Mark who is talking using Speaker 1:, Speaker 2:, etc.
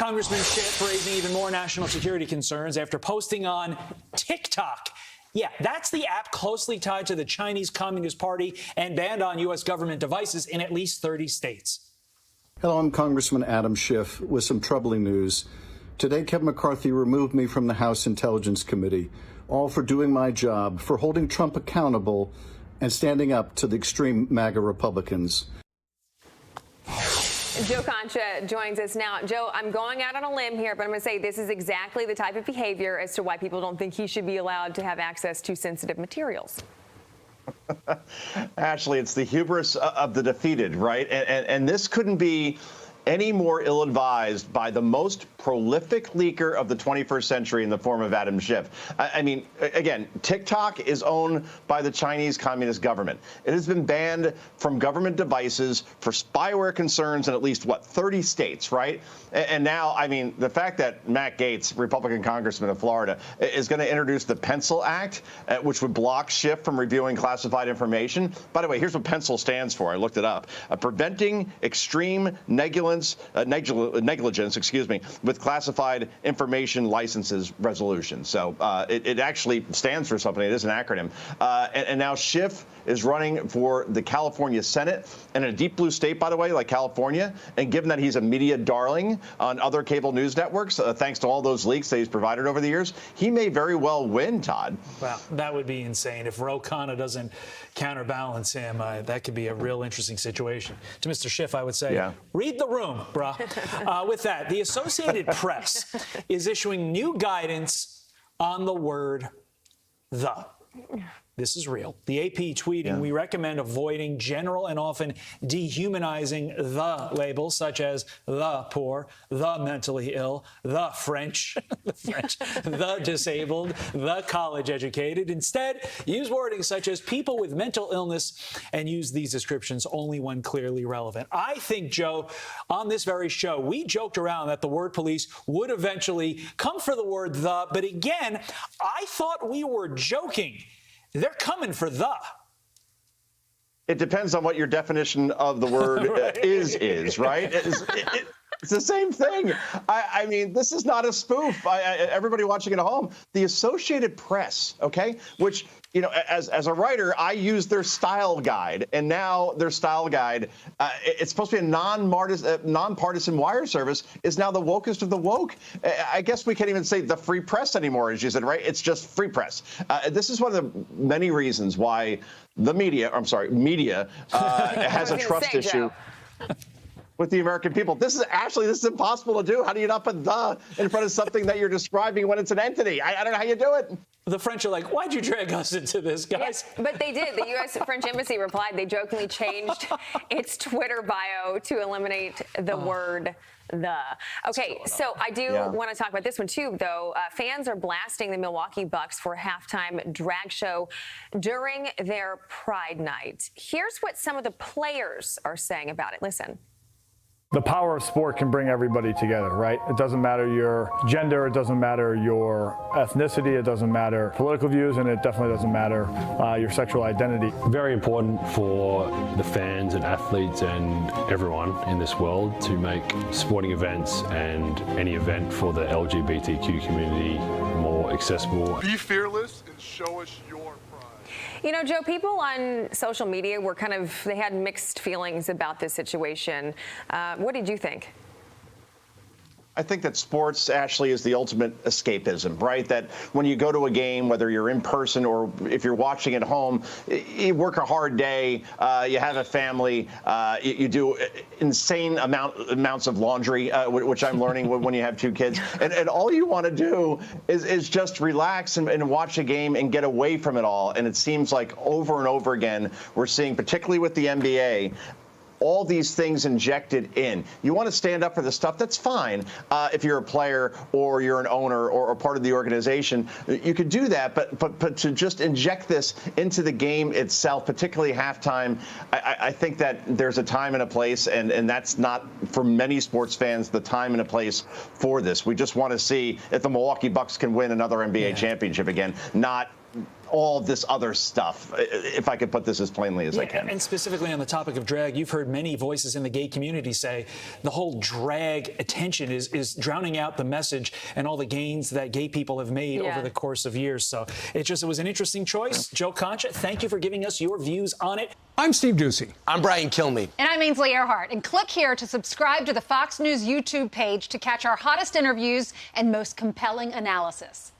Speaker 1: Congressman Schiff raising even more national security concerns after posting on TikTok. Yeah, that's the app closely tied to the Chinese Communist Party and banned on U.S. government devices in at least 30 states.
Speaker 2: Hello, I'm Congressman Adam Schiff with some troubling news. Today, Kevin McCarthy removed me from the House Intelligence Committee, all for doing my job, for holding Trump accountable and standing up to the extreme MAGA Republicans.
Speaker 3: Joe Concha joins us now. Joe, I'm going out on a limb here, but I'm going to say this is exactly the type of behavior as to why people don't think he should be allowed to have access to sensitive materials.
Speaker 4: Ashley, it's the hubris of the defeated, right? And this couldn't be any more ill-advised by the most prolific leaker of the 21st century in the form of Adam Schiff. I mean, again, TikTok is owned by the Chinese Communist government. It has been banned from government devices for spyware concerns in at least, 30 states, right? And now, I mean, the fact that Matt Gaetz, Republican congressman of Florida, is going to introduce the Pencil Act, which would block Schiff from reviewing classified information. By the way, here's what Pencil stands for. I looked it up. Preventing extreme negligence, with classified information licenses resolution. So it actually stands for something. It is an acronym. And now Schiff is running for the California Senate, and in a deep blue state, by the way, like California. And given that he's a media darling on other cable news networks, thanks to all those leaks that he's provided over the years, he may very well win, Todd.
Speaker 1: Well, that would be insane. If Ro Khanna doesn't counterbalance him, that could be a real interesting situation. To Mr. Schiff, I would say, read the room, bruh. With that, the Associated Press is issuing new guidance on the word "the." This is real. The AP tweeting, we recommend avoiding general and often dehumanizing the labels such as the poor, the mentally ill, the French, the disabled, the college educated. Instead, use wording such as people with mental illness and use these descriptions only when clearly relevant. I think, Joe, on this very show, we joked around that the word police would eventually come for the word the, but again, I thought we were joking. They're coming for the.
Speaker 4: It depends on what your definition of the word is, right? It's the same thing. I mean, this is not a spoof. Everybody watching at home, the Associated Press, okay, which, you know, as a writer, I use their style guide, and now their style guide, it's supposed to be a nonpartisan wire service, is now the wokest of the woke. I guess we can't even say the free press anymore, as you said, right? It's just free press. This is one of the many reasons why the media has a trust issue with the American people. This is impossible to do. How do you not put the in front of something that you're describing when it's an entity? I don't know how you do it.
Speaker 1: The French are like, why'd you drag us into this, guys?
Speaker 3: Yes, but they did. The U.S. French Embassy replied. They jokingly changed its Twitter bio to eliminate the word the. Okay, so I do want to talk about this one, too, though. Fans are blasting the Milwaukee Bucks for a halftime drag show during their Pride Night. Here's what some of the players are saying about it. Listen.
Speaker 5: The power of sport can bring everybody together, right? It doesn't matter your gender, it doesn't matter your ethnicity, it doesn't matter political views, and it definitely doesn't matter your sexual identity.
Speaker 6: Very important for the fans and athletes and everyone in this world to make sporting events and any event for the LGBTQ community more accessible.
Speaker 7: Be fearless and show us your pride.
Speaker 3: You know, Joe, people on social media were they had mixed feelings about this situation. What did you think?
Speaker 4: I think that sports, Ashley, is the ultimate escapism, right? That when you go to a game, whether you're in person or if you're watching at home, you work a hard day, you have a family, you do insane amounts of laundry, which I'm learning when you have two kids. And all you want to do is just relax and watch a game and get away from it all. And it seems like over and over again, we're seeing, particularly with the NBA, all these things injected in. You want to stand up for the stuff, that's fine. If you're a player or you're an owner or part of the organization, you could do that. But to just inject this into the game itself, particularly halftime, I think that there's a time and a place, and that's not, for many sports fans, the time and a place for this. We just want to see if the Milwaukee Bucks can win another NBA championship again, not all this other stuff, if I could put this as plainly as I can.
Speaker 1: And specifically on the topic of drag, you've heard many voices in the gay community say the whole drag attention is drowning out the message and all the gains that gay people have made over the course of years. So it was an interesting choice. Joe Concha, thank you for giving us your views on it.
Speaker 8: I'm Steve Ducey.
Speaker 9: I'm Brian Kilmeade.
Speaker 10: And I'm Ainsley Earhart. And click here to subscribe to the Fox News YouTube page to catch our hottest interviews and most compelling analysis.